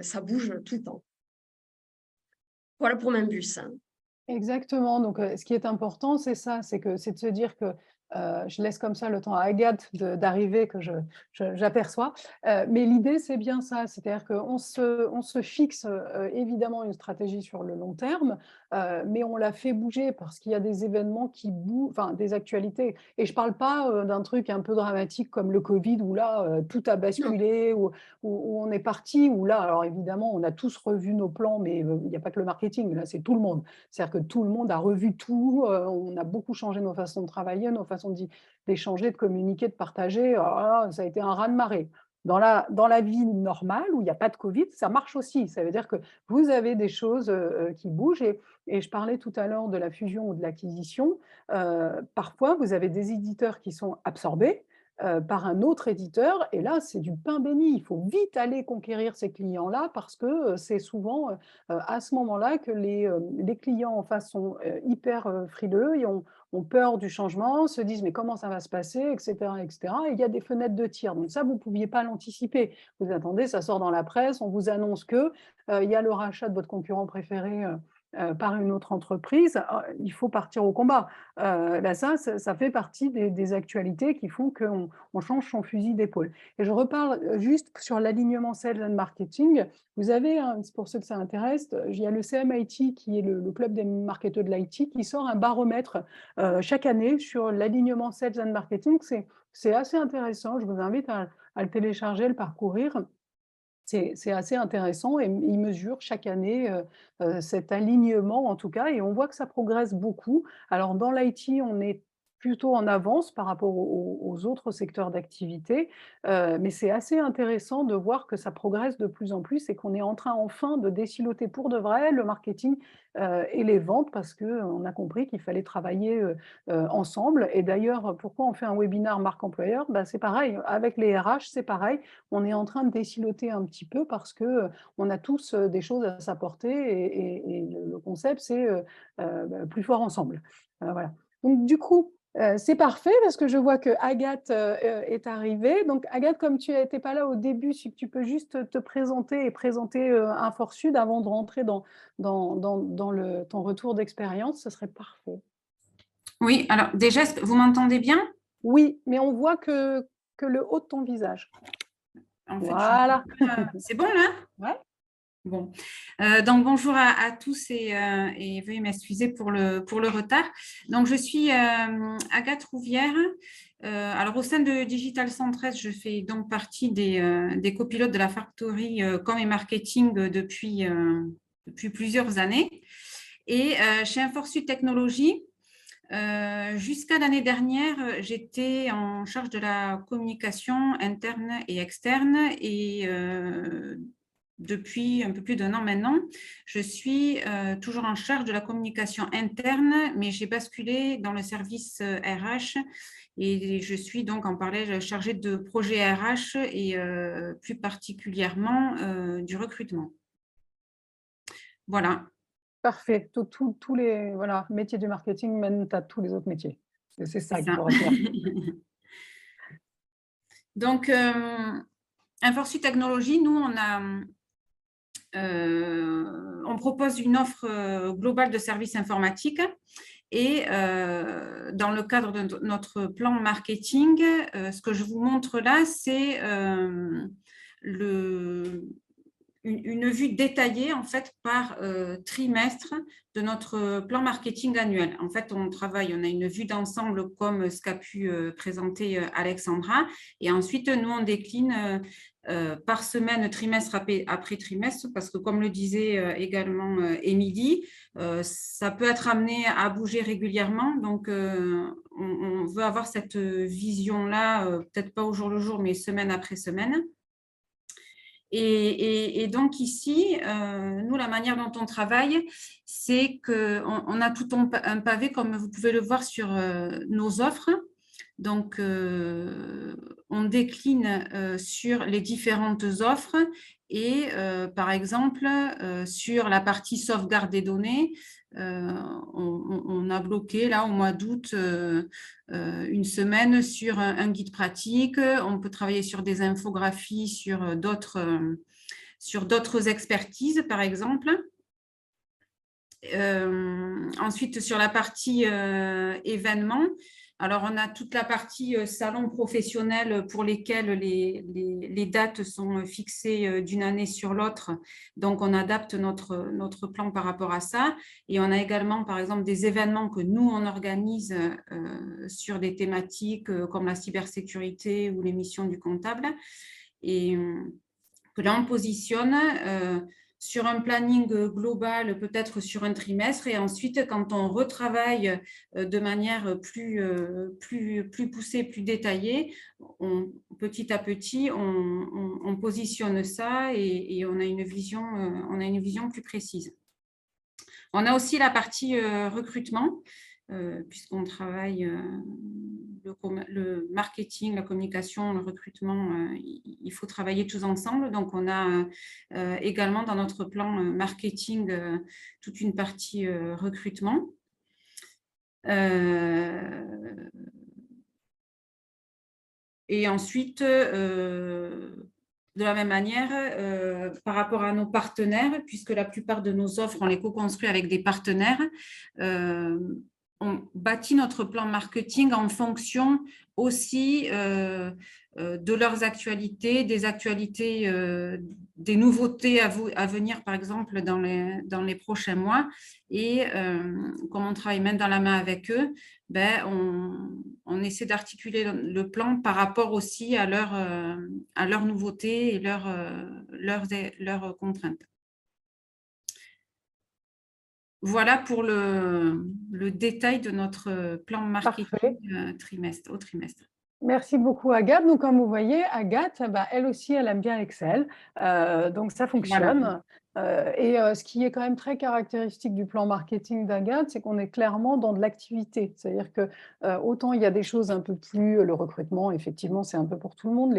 ça bouge tout le temps. Voilà pour Membus. Exactement. Donc, ce qui est important, c'est ça, c'est de se dire que je laisse comme ça le temps à Agathe d'arriver, que j'aperçois. Mais l'idée, c'est bien ça, c'est-à-dire qu'on se fixe évidemment une stratégie sur le long terme, mais on la fait bouger parce qu'il y a des événements qui bougent, enfin des actualités. Et je ne parle pas d'un truc un peu dramatique comme le Covid, où là, tout a basculé, où on est parti, où là, alors évidemment, on a tous revu nos plans, mais il n'y a pas que le marketing, là, c'est tout le monde. C'est-à-dire que tout le monde a revu tout, on a beaucoup changé nos façons de travailler, nos façons d'échanger, de communiquer, de partager. Alors là, ça a été un raz-de-marée. Dans la vie normale, où il n'y a pas de Covid, ça marche aussi. Ça veut dire que vous avez des choses qui bougent. Et je parlais tout à l'heure de la fusion ou de l'acquisition. Parfois, vous avez des éditeurs qui sont absorbés par un autre éditeur. Et là, c'est du pain béni. Il faut vite aller conquérir ces clients-là parce que c'est souvent à ce moment-là que les clients en face sont hyper frileux, ils ont peur du changement, se disent mais comment ça va se passer, etc., etc. Et il y a des fenêtres de tir. Donc ça, vous ne pouviez pas l'anticiper. Vous attendez, ça sort dans la presse, on vous annonce que il y a le rachat de votre concurrent préféré par une autre entreprise. Il faut partir au combat. Là, ça fait partie des actualités qui font qu'on change son fusil d'épaule. Et je reparle juste sur l'alignement sales and marketing. Vous avez, pour ceux que ça intéresse, il y a le CMIT, qui est le club des marketeurs de l'IT, qui sort un baromètre chaque année sur l'alignement sales and marketing. C'est assez intéressant. Je vous invite à le télécharger, le parcourir. C'est assez intéressant et ils mesurent chaque année cet alignement en tout cas et on voit que ça progresse beaucoup. Alors dans l'IT, on est plutôt en avance par rapport aux autres secteurs d'activité, mais c'est assez intéressant de voir que ça progresse de plus en plus et qu'on est en train enfin de désiloter pour de vrai le marketing et les ventes parce qu'on a compris qu'il fallait travailler ensemble. Et d'ailleurs, pourquoi on fait un webinaire marque employeur? C'est pareil, avec les RH, c'est pareil. On est en train de désiloter un petit peu parce qu'on a tous des choses à s'apporter et le concept, c'est plus fort ensemble. Voilà. Donc, du coup, c'est parfait parce que je vois que Agathe est arrivée. Donc, Agathe, comme tu n'étais pas là au début, si tu peux juste te présenter et présenter Infor-Sud avant de rentrer dans ton retour d'expérience, ce serait parfait. Oui, alors déjà, est-ce que vous m'entendez bien? Oui, mais on voit que le haut de ton visage. En fait, voilà. C'est bon là? Ouais. Bon, donc bonjour à tous et veuillez m'excuser pour le retard. Donc je suis Agathe Rouvière. Alors au sein de Digital 113, je fais donc partie des copilotes de la Factory Com et Marketing depuis plusieurs années. Et chez Infor-Sud Technologies, jusqu'à l'année dernière, j'étais en charge de la communication interne et externe et depuis un peu plus d'1 an maintenant, je suis toujours en charge de la communication interne, mais j'ai basculé dans le service RH et je suis donc en parallèle chargée de projet RH et plus particulièrement du recrutement. Voilà. Parfait. Tous les voilà, métiers du marketing mènent à tous les autres métiers. C'est C'est ça qu'il ça. faut retenir. Donc, Inforsu Technologies, nous, on propose une offre globale de services informatiques et dans le cadre de notre plan marketing, ce que je vous montre là, c'est une vue détaillée en fait par trimestre de notre plan marketing annuel. En fait, on a une vue d'ensemble comme ce qu'a pu présenter Alexandra, et ensuite nous on décline par semaine, trimestre après trimestre, parce que comme le disait également Émilie, ça peut être amené à bouger régulièrement, donc on veut avoir cette vision-là, peut-être pas au jour le jour, mais semaine après semaine. Et donc ici, nous, la manière dont on travaille, c'est qu'on a tout un pavé, comme vous pouvez le voir sur nos offres. Donc, on décline sur les différentes offres et, par exemple, sur la partie sauvegarde des données, on a bloqué là au mois d'août une semaine sur un guide pratique. On peut travailler sur des infographies, sur d'autres expertises, par exemple. Ensuite, sur la partie événements, alors on a toute la partie salon professionnel pour lesquels les dates sont fixées d'une année sur l'autre. Donc, on adapte notre plan par rapport à ça. Et on a également, par exemple, des événements que nous, on organise sur des thématiques comme la cybersécurité ou les missions du comptable. Et que là, on positionne sur un planning global, peut-être sur un trimestre, et ensuite, quand on retravaille de manière plus poussée, plus détaillée, petit à petit, on positionne ça et on a une vision plus précise. On a aussi la partie recrutement, puisqu'on travaille le marketing, la communication, le recrutement, il faut travailler tous ensemble. Donc, on a également dans notre plan marketing toute une partie recrutement. Et ensuite, de la même manière, par rapport à nos partenaires, puisque la plupart de nos offres, on les co-construit avec des partenaires, on bâtit notre plan marketing en fonction aussi de leurs actualités, des actualités, des nouveautés à venir, par exemple, dans les prochains mois. Et comme on travaille main dans la main avec eux, ben, on essaie d'articuler le plan par rapport aussi à leurs nouveautés et leurs contraintes. Voilà pour le détail de notre plan marketing au trimestre. Merci beaucoup, Agathe. Donc, comme vous voyez, Agathe, elle aussi, elle aime bien Excel. Donc, ça fonctionne. Voilà. Ce qui est quand même très caractéristique du plan marketing d'Agathe, c'est qu'on est clairement dans de l'activité. C'est-à-dire que autant il y a des choses un peu plus, le recrutement, effectivement, c'est un peu pour tout le monde,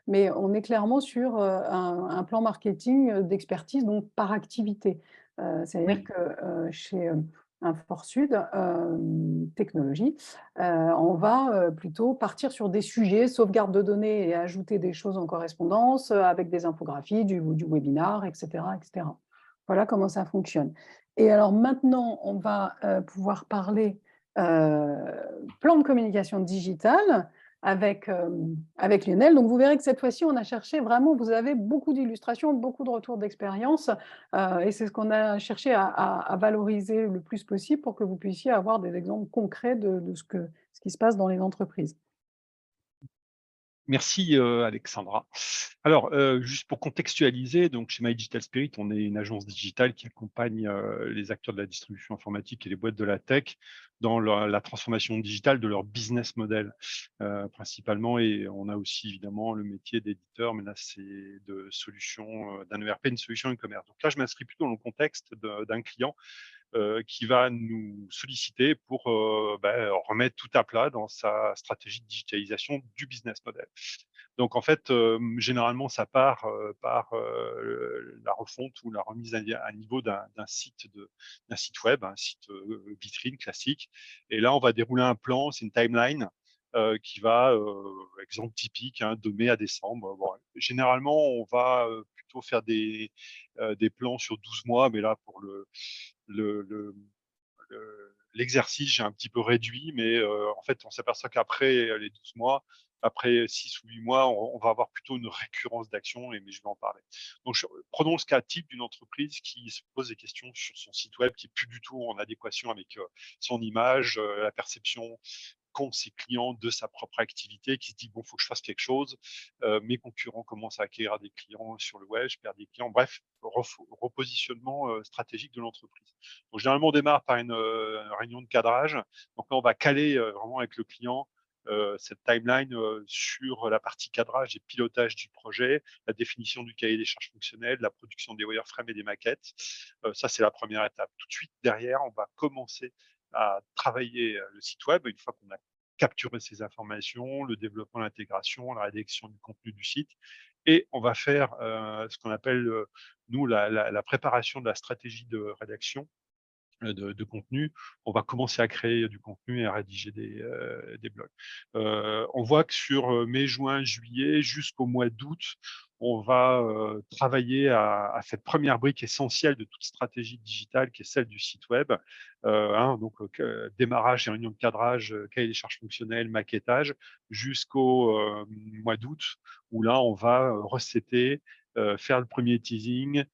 mais on est clairement sur un plan marketing d'expertise, donc par activité. C'est-à-dire que chez Inforsud Technologies, on va plutôt partir sur des sujets, sauvegarde de données et ajouter des choses en correspondance avec des infographies, du webinar, etc., etc. Voilà comment ça fonctionne. Et alors maintenant, on va pouvoir parler plan de communication digitale avec Lionel. Donc, vous verrez que cette fois-ci, on a cherché vraiment, vous avez beaucoup d'illustrations, beaucoup de retours d'expérience et c'est ce qu'on a cherché à valoriser le plus possible pour que vous puissiez avoir des exemples concrets de ce qui se passe dans les entreprises. Merci Alexandra. Alors, juste pour contextualiser, donc chez My Digital Spirit, on est une agence digitale qui accompagne les acteurs de la distribution informatique et les boîtes de la tech dans la transformation digitale de leur business model principalement. Et on a aussi évidemment le métier d'éditeur, mais là c'est de solution d'un ERP, une solution e-commerce. Donc là, je m'inscris plutôt dans le contexte d'un client qui va nous solliciter pour remettre tout à plat dans sa stratégie de digitalisation du business model. Donc, en fait, généralement, ça part par la refonte ou la remise à niveau d'un site web, un site vitrine classique. Et là, on va dérouler un plan, c'est une timeline qui va, exemple typique, de mai à décembre. Bon, généralement, on va plutôt faire des plans sur 12 mois, mais là, pour l'exercice, j'ai un petit peu réduit, mais en fait, on s'aperçoit qu'après les 12 mois, après 6 ou 8 mois, on va avoir plutôt une récurrence d'actions, mais je vais en parler. Donc, prenons ce cas type d'une entreprise qui se pose des questions sur son site web qui est plus du tout en adéquation avec son image, la perception qu'ont ses clients de sa propre activité, qui se dit, bon, il faut que je fasse quelque chose. Mes concurrents commencent à acquérir des clients sur le web, je perds des clients. Bref, repositionnement stratégique de l'entreprise. Donc, généralement, on démarre par une réunion de cadrage. Donc là, on va caler vraiment avec le client cette timeline sur la partie cadrage et pilotage du projet, la définition du cahier des charges fonctionnelles, la production des wireframes et des maquettes. Ça, c'est la première étape. Tout de suite, derrière, on va commencer à travailler le site web une fois qu'on a capturé ces informations, le développement, l'intégration, la rédaction du contenu du site. Et on va faire ce qu'on appelle, nous, la préparation de la stratégie de rédaction de contenu. On va commencer à créer du contenu et à rédiger des blogs. On voit que sur mai, juin, juillet, jusqu'au mois d'août, on va travailler à cette première brique essentielle de toute stratégie digitale qui est celle du site web. Donc, démarrage et réunion de cadrage, cahier des charges fonctionnelles, maquettage, jusqu'au mois d'août, où là, on va recéter, faire le premier teasing,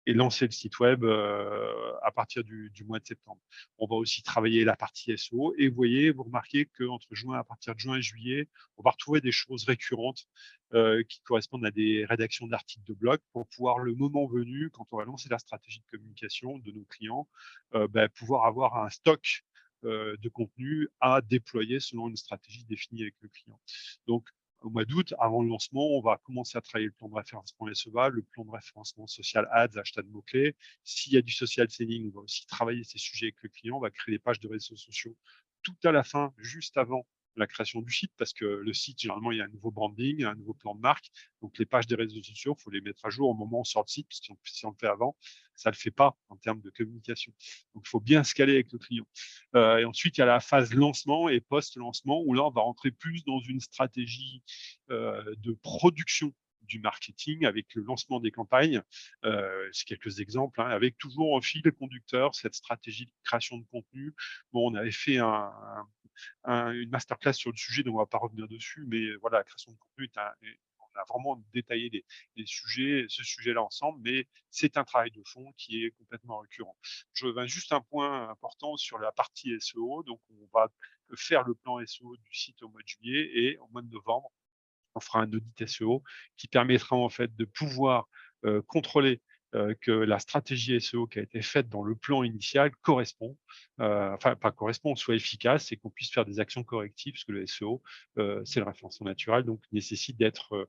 et lancer le site web à partir du mois de septembre. On va aussi travailler la partie SEO et vous remarquez à partir de juin et juillet, on va retrouver des choses récurrentes qui correspondent à des rédactions d'articles de blog pour pouvoir, le moment venu, quand on va lancer la stratégie de communication de nos clients, pouvoir avoir un stock de contenu à déployer selon une stratégie définie avec le client. Donc, au mois d'août, avant le lancement, on va commencer à travailler le plan de référencement SEA, le plan de référencement social ads, achat de mots-clés. S'il y a du social selling, on va aussi travailler ces sujets avec le client. On va créer des pages de réseaux sociaux tout à la fin, juste avant la création du site, parce que le site, généralement, il y a un nouveau branding, un nouveau plan de marque. Donc, les pages des réseaux sociaux, il faut les mettre à jour au moment où on sort le site, parce que si on le fait avant, ça ne le fait pas en termes de communication. Donc, il faut bien se caler avec le client. Et ensuite, il y a la phase lancement et post-lancement, où là, on va rentrer plus dans une stratégie de production du marketing avec le lancement des campagnes. C'est quelques exemples, avec toujours en fil conducteur cette stratégie de création de contenu. Bon, on avait fait une masterclass sur le sujet, donc on ne va pas revenir dessus, mais voilà, la création de contenu on a vraiment détaillé les sujets, ce sujet-là ensemble, mais c'est un travail de fond qui est complètement récurrent. Je reviens juste un point important sur la partie SEO. Donc, on va faire le plan SEO du site au mois de juillet et au mois de novembre, on fera un audit SEO qui permettra en fait de pouvoir contrôler que la stratégie SEO qui a été faite dans le plan initial correspond, pas correspond, soit efficace et qu'on puisse faire des actions correctives, parce que le SEO, c'est le référencement naturel, donc nécessite d'être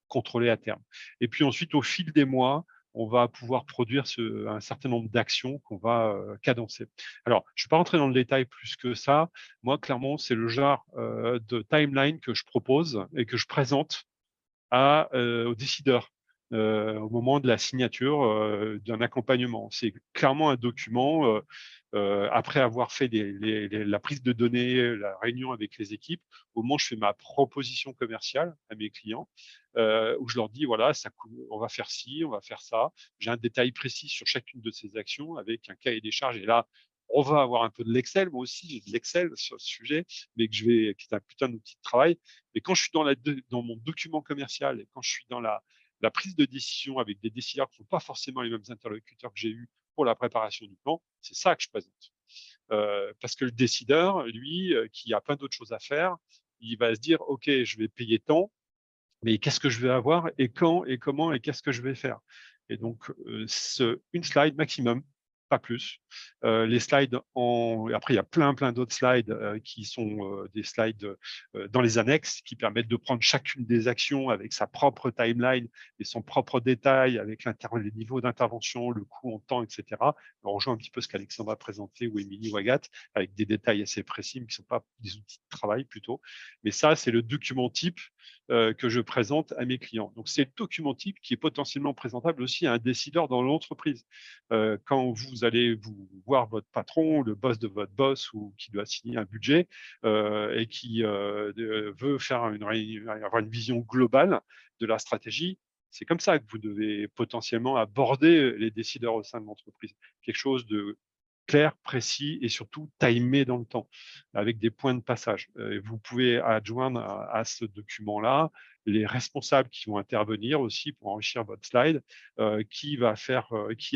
contrôlé à terme. Et puis ensuite, au fil des mois, on va pouvoir produire un certain nombre d'actions qu'on va cadencer. Alors, je ne vais pas rentrer dans le détail plus que ça. Moi, clairement, c'est le genre de timeline que je propose et que je présente aux décideurs au moment de la signature d'un accompagnement. C'est clairement un document, après avoir fait la prise de données, la réunion avec les équipes, au moment où je fais ma proposition commerciale à mes clients, où je leur dis, voilà, on va faire ci, on va faire ça. J'ai un détail précis sur chacune de ces actions avec un cahier des charges. Et là, on va avoir un peu de l'Excel. Moi aussi, j'ai de l'Excel sur ce sujet, mais qui est un putain d'outil de travail. Mais quand je suis dans mon document commercial et quand je suis dans la prise de décision avec des décideurs qui ne sont pas forcément les mêmes interlocuteurs que j'ai eus pour la préparation du plan, c'est ça que je présente. Parce que le décideur, lui, qui a plein d'autres choses à faire, il va se dire, OK, je vais payer tant, mais qu'est-ce que je vais avoir et quand et comment et qu'est-ce que je vais faire? Et donc, une slide maximum pas plus. Les slides, après il y a plein d'autres slides qui sont des slides dans les annexes qui permettent de prendre chacune des actions avec sa propre timeline et son propre détail, avec les niveaux d'intervention, le coût en temps, etc. On rejoint un petit peu ce qu'Alexandre a présenté ou Émilie ou Agathe, avec des détails assez précis, mais qui ne sont pas des outils de travail plutôt. Mais ça, c'est le document type que je présente à mes clients. Donc, c'est le document type qui est potentiellement présentable aussi à un décideur dans l'entreprise. Quand vous allez vous voir votre patron, le boss de votre boss ou qui doit signer un budget et qui veut faire avoir une vision globale de la stratégie, c'est comme ça que vous devez potentiellement aborder les décideurs au sein de l'entreprise. Quelque chose de clair, précis et surtout timé dans le temps, avec des points de passage. Vous pouvez adjoindre à ce document-là les responsables qui vont intervenir aussi pour enrichir votre slide, qui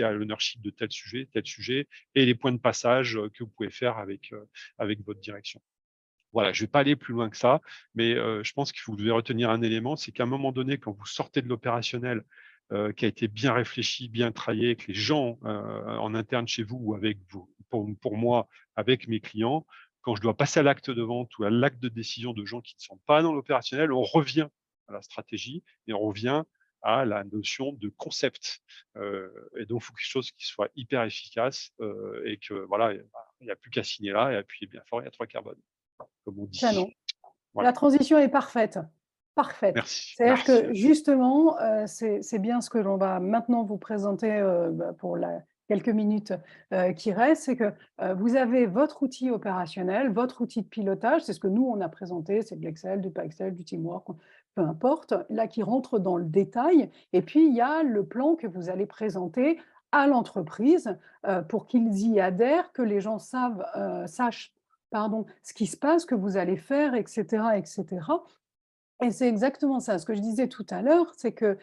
a l'ownership de tel sujet, et les points de passage que vous pouvez faire avec votre direction. Voilà, je ne vais pas aller plus loin que ça, mais je pense qu'il faut que vous devez retenir un élément, c'est qu'à un moment donné, quand vous sortez de l'opérationnel, qui a été bien réfléchi, bien travaillé avec les gens en interne chez vous ou avec vous, pour moi, avec mes clients, quand je dois passer à l'acte de vente ou à l'acte de décision de gens qui ne sont pas dans l'opérationnel, on revient à la stratégie et on revient à la notion de concept. Et donc, il faut quelque chose qui soit hyper efficace et que voilà, il n'y a plus qu'à signer là et appuyer bien fort, il y a 3 carbones, comme on dit. Canon. Voilà. La transition est parfaite. Parfaite. Merci. C'est-à-dire que justement, c'est bien ce que l'on va maintenant vous présenter pour quelques minutes qui restent, c'est que vous avez votre outil opérationnel, votre outil de pilotage, c'est ce que nous, on a présenté, c'est de l'Excel, du pas Excel, du Teamwork, peu importe, là qui rentre dans le détail. Et puis, il y a le plan que vous allez présenter à l'entreprise pour qu'ils y adhèrent, que les gens sachent ce qui se passe, que vous allez faire, etc., etc. Et c'est exactement ça. Ce que je disais tout à l'heure, c'est que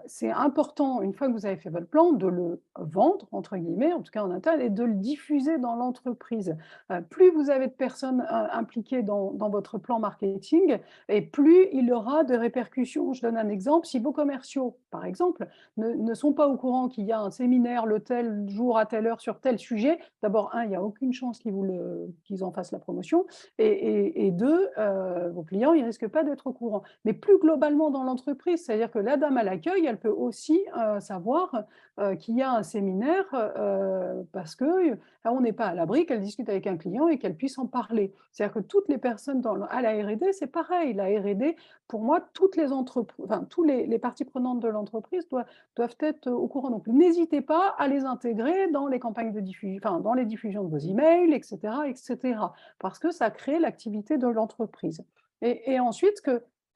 c'est important, une fois que vous avez fait votre plan, de le «vendre» entre guillemets, en tout cas en interne, et de le diffuser dans l'entreprise. Plus vous avez de personnes impliquées dans votre plan marketing, et plus il aura de répercussions. Je donne un exemple. Si vos commerciaux, par exemple, ne sont pas au courant qu'il y a un séminaire le tel jour à telle heure sur tel sujet, d'abord, il n'y a aucune chance qu'ils en fassent la promotion, et deux, vos clients, ils risquent pas d'être au courant. Mais plus globalement dans l'entreprise, c'est-à-dire que la dame à l'accueil, elle peut aussi savoir qu'il y a un séminaire parce que on n'est pas à l'abri qu'elle discute avec un client et qu'elle puisse en parler. C'est-à-dire que toutes les personnes à la R&D, c'est pareil. La R&D, pour moi, toutes les entreprises, enfin, tous les parties prenantes de l'entreprise doivent être au courant. Donc, n'hésitez pas à les intégrer dans les campagnes de diffusion, enfin, dans les diffusions de vos emails, etc., etc., parce que ça crée l'activité de l'entreprise. Et ensuite,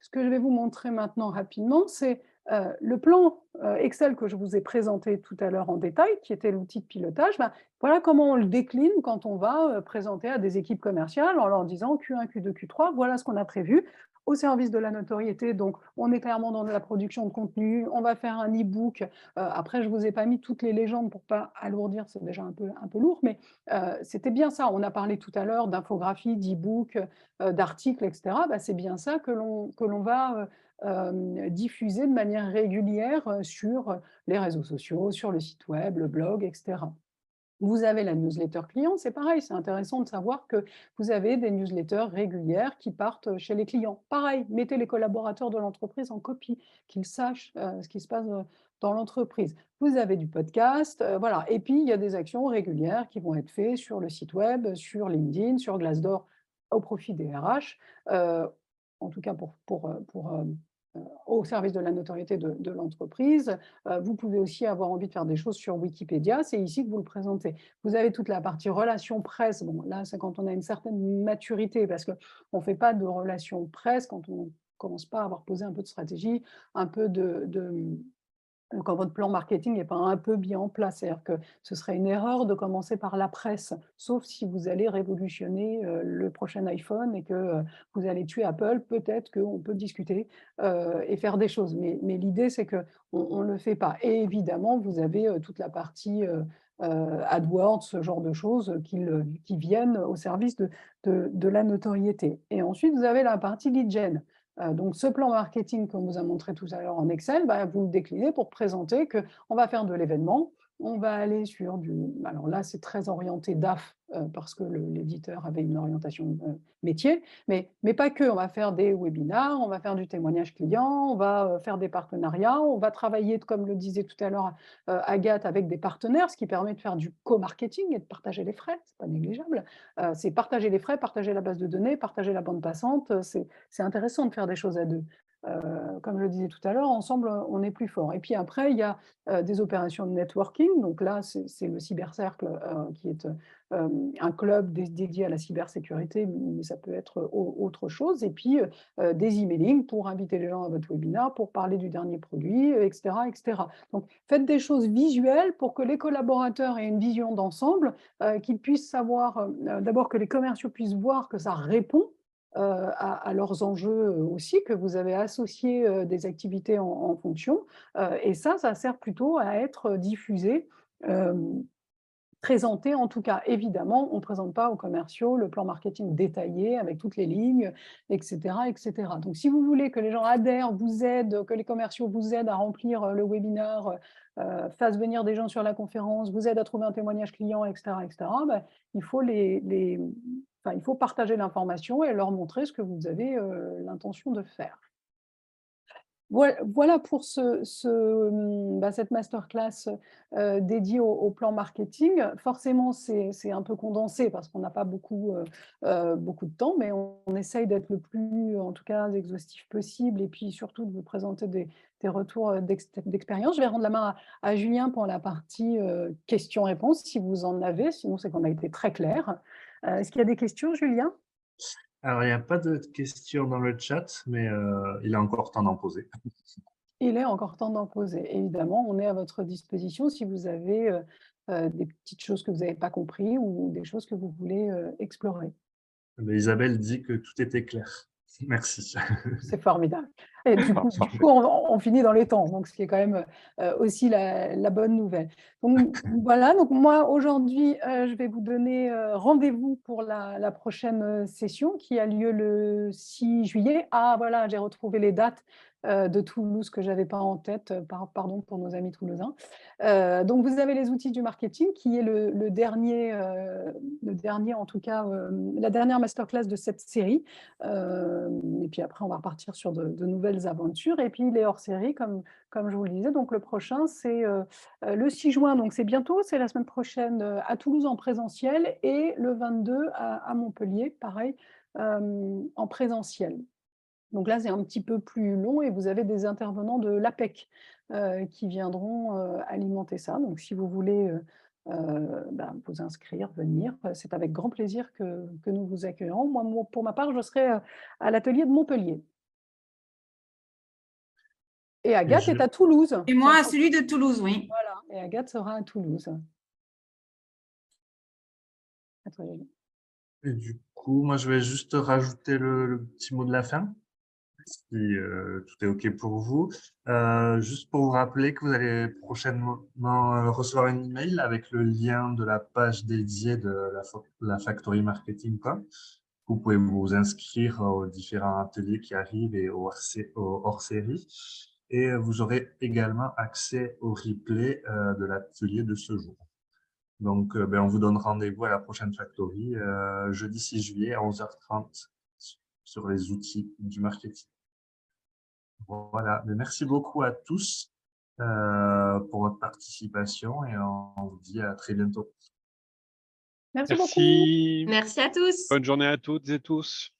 ce que je vais vous montrer maintenant rapidement, c'est le plan Excel que je vous ai présenté tout à l'heure en détail, qui était l'outil de pilotage. Voilà comment on le décline quand on va présenter à des équipes commerciales en leur disant Q1, Q2, Q3, voilà ce qu'on a prévu au service de la notoriété. Donc, on est clairement dans la production de contenu. On va faire un e-book. Après, je ne vous ai pas mis toutes les légendes pour ne pas alourdir, c'est déjà un peu lourd, mais c'était bien ça. On a parlé tout à l'heure d'infographie, d'e-book, d'articles, etc. C'est bien ça que l'on va diffuser de manière régulière sur les réseaux sociaux, sur le site web, le blog, etc. Vous avez la newsletter client, c'est pareil, c'est intéressant de savoir que vous avez des newsletters régulières qui partent chez les clients. Pareil, mettez les collaborateurs de l'entreprise en copie, qu'ils sachent ce qui se passe dans l'entreprise. Vous avez du podcast, voilà. Et puis, il y a des actions régulières qui vont être faites sur le site web, sur LinkedIn, sur Glassdoor, au profit des RH, en tout cas au service de la notoriété de l'entreprise. Vous pouvez aussi avoir envie de faire des choses sur Wikipédia, c'est ici que vous le présentez. Vous avez toute la partie relations presse. Bon, là, c'est quand on a une certaine maturité, parce qu'on ne fait pas de relations presse quand on ne commence pas à avoir posé un peu de stratégie, un peu quand votre plan marketing n'est pas un peu bien en place. C'est-à-dire que ce serait une erreur de commencer par la presse, sauf si vous allez révolutionner le prochain iPhone et que vous allez tuer Apple, peut-être qu'on peut discuter et faire des choses. Mais l'idée, c'est qu'on ne le fait pas. Et évidemment, vous avez toute la partie AdWords, ce genre de choses qui viennent au service de la notoriété. Et ensuite, vous avez la partie lead gen. Donc, ce plan marketing qu'on vous a montré tout à l'heure en Excel, vous le déclinez pour présenter qu'on va faire de l'événement, on va aller sur alors là, c'est très orienté DAF, parce que l'éditeur avait une orientation métier, mais pas que. On va faire des webinars, on va faire du témoignage client, on va faire des partenariats, on va travailler, comme le disait tout à l'heure Agathe, avec des partenaires, ce qui permet de faire du co-marketing et de partager les frais, c'est pas négligeable. C'est partager les frais, partager la base de données, partager la bande passante, c'est intéressant de faire des choses à deux. Comme je le disais tout à l'heure, ensemble, on est plus fort. Et puis après, il y a des opérations de networking. Donc là, c'est le cybercercle qui est un club dédié à la cybersécurité, mais ça peut être autre chose. Et puis des emailing pour inviter les gens à votre webinar, pour parler du dernier produit, etc., etc. Donc faites des choses visuelles pour que les collaborateurs aient une vision d'ensemble, qu'ils puissent savoir, d'abord que les commerciaux puissent voir que ça répond à leurs enjeux aussi, que vous avez associé des activités en fonction. Et ça sert plutôt à être diffusé, présenté en tout cas. Évidemment, on ne présente pas aux commerciaux le plan marketing détaillé avec toutes les lignes, etc., etc. Donc, si vous voulez que les gens adhèrent, vous aident, que les commerciaux vous aident à remplir le webinaire, fassent venir des gens sur la conférence, vous aident à trouver un témoignage client, etc., etc., ben, il faut il faut partager l'information et leur montrer ce que vous avez l'intention de faire. Voilà pour cette masterclass dédiée au plan marketing. Forcément, c'est un peu condensé parce qu'on n'a pas beaucoup de temps, mais on essaye d'être le plus, en tout cas, exhaustif possible et puis surtout de vous présenter des retours d'expérience. Je vais rendre la main à Julien pour la partie questions-réponses, si vous en avez. Sinon, c'est qu'on a été très clair. Est-ce qu'il y a des questions, Julien? Alors, il n'y a pas de questions dans le chat, mais il est encore temps d'en poser. Il est encore temps d'en poser. Évidemment, on est à votre disposition si vous avez des petites choses que vous n'avez pas compris ou des choses que vous voulez explorer. Mais Isabelle dit que tout était clair. Merci. C'est formidable. Et du coup, Parfait. on finit dans les temps, donc ce qui est quand même aussi la bonne nouvelle. Donc voilà, donc moi aujourd'hui, je vais vous donner rendez-vous pour la prochaine session qui a lieu le 6 juillet. Ah voilà, j'ai retrouvé les dates de Toulouse que je n'avais pas en tête, pardon pour nos amis toulousains. Donc vous avez les outils du marketing qui est le dernier en tout cas, la dernière masterclass de cette série. Et puis après, on va repartir sur de nouvelles aventures. Et puis les hors-série, comme je vous le disais. Donc le prochain, c'est le 6 juin, donc c'est bientôt, c'est la semaine prochaine à Toulouse en présentiel et le 22 à Montpellier, pareil, en présentiel. Donc là, c'est un petit peu plus long et vous avez des intervenants de l'APEC qui viendront alimenter ça. Donc si vous voulez vous inscrire, venir, c'est avec grand plaisir que nous vous accueillons. Moi, pour ma part, je serai à l'atelier de Montpellier. Et Agathe est à Toulouse. Et moi, à celui de Toulouse, oui. Voilà, et Agathe sera à Toulouse. À toi, Julie. Et du coup, moi, je vais juste rajouter le petit mot de la fin, si tout est OK pour vous. Juste pour vous rappeler que vous allez prochainement recevoir un email avec le lien de la page dédiée de la Factory Marketing. Vous pouvez vous inscrire aux différents ateliers qui arrivent et aux hors-série. Et vous aurez également accès au replay de l'atelier de ce jour. Donc, on vous donne rendez-vous à la prochaine Factory, jeudi 6 juillet à 11h30 sur les outils du marketing. Voilà, mais merci beaucoup à tous pour votre participation et on vous dit à très bientôt. Merci beaucoup. Merci. Merci à tous. Bonne journée à toutes et tous.